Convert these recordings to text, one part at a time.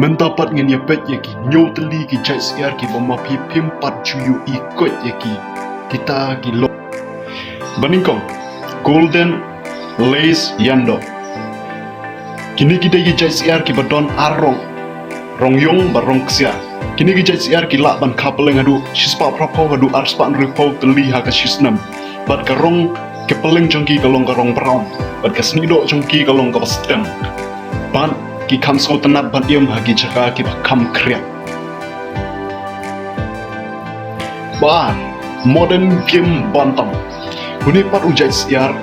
Mentapat ngenya pet yaki nyoteli ki jai siar ki bamapi pimpat juyu ikut yaki kita ki lo. Baningkong golden lace yando. Kini kita ki jai siar ki badon arong rongyong barong ksia. Kini ki jai siar ki lak ban kapeleng adu shispa prapo adu arspa nripo teli haka shisnam. Bat karong kepeleng jongki kalong karong brown. Bat kasnido jongki kalong kapastem. Ban ki kam so tenat ban iam hagi jaka ki bakam kriak. Ban modern game bantam. Huni pat ujai siar.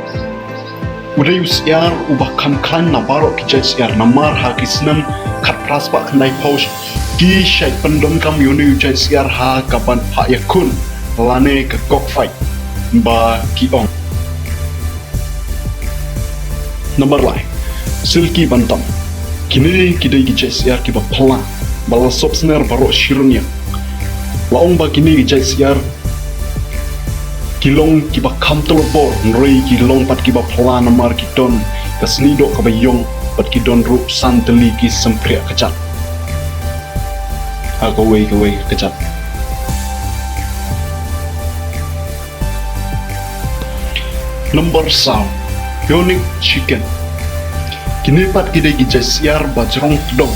Udah usiar ubah kam klan na barok ki jai siar namar hagi senam kat praspa kenai pause ki syait pendon kam yuni ujai siar ha kapan pak yakun lane ke cockfight ba ki ong. Nomor lain silki bantam. Kini kita gijai siar kiba pelan, bala sop senar baru shirnya. Laong ba kini gijai siar, kilong kiba kam telobor, nrei kilong pat kiba pelan amar kidon, kasnido kabayong pat kidon rup santeli ki sempria kecat. Kawai kecat. Nomor saw, Bionic Chicken. Kini pat kita gijai siar bajrong dong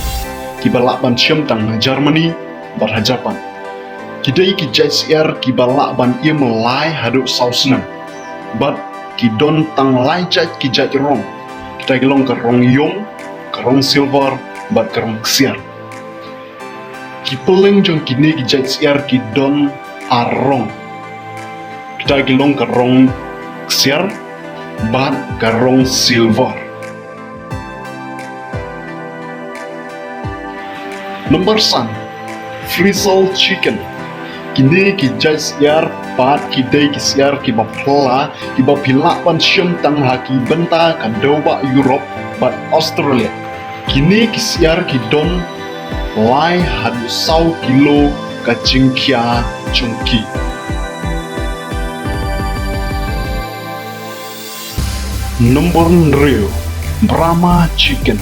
kibalak ban siam tang Germany berhajapan. Kita gijai siar kibalak ban ia melai haduk sausnam. Bat kidon tang lai jat kijai rong. Kita gelong ke rong yong, ke rong silver, bat ke rong siar. Kipeleng jong kini gijai siar kidon arong. Kita gelong ke rong siar, bat ke rong silver. Nomor san, frizzle chicken. Kini kijai siar pat kidai kisiar kiba pela kiba pilak pan syam tang haki benta kadoba Europe bat Australia. Kini kisiar kidon lai hadu sau kilo kacingkia chungki. Nomor nreo, Brahma chicken.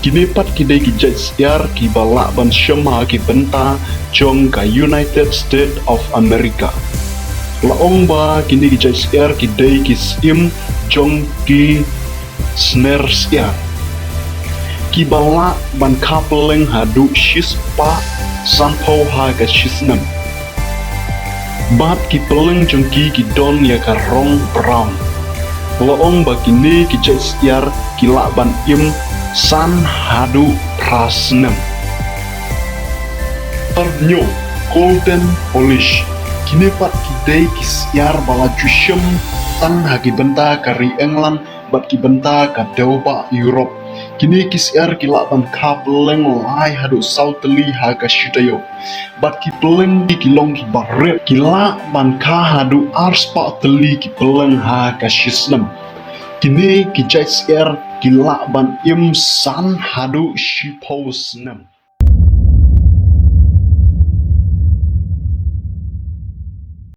Kini pat kidai kijai siar ki balak ban syama ki benta jong ka United States of America. Laong ba kini kijai siar kidai ki sim jong ki snare siar. Ki balak ban kapeleng hadu shispa sanpau ha ka shisnam. Bat ki peleng jong ki don ya ka rong brown. Laong ba kini kijai siar ki lak ban im san hadu prasnem. Nyo golden polish. Kini pat kidai kisiar bala jusyem tan hagi benta kari England bat ki benta ka Deuba Europe. Kini kisiar kilak ban kapeleng lai hadu sau teli haga syudayo. Bat ki peleng di kilong ki baret kilak ban ka hadu arspa teli ki peleng haga shisnem. Kini kijai siar kilak ban im san hadu shipau senam.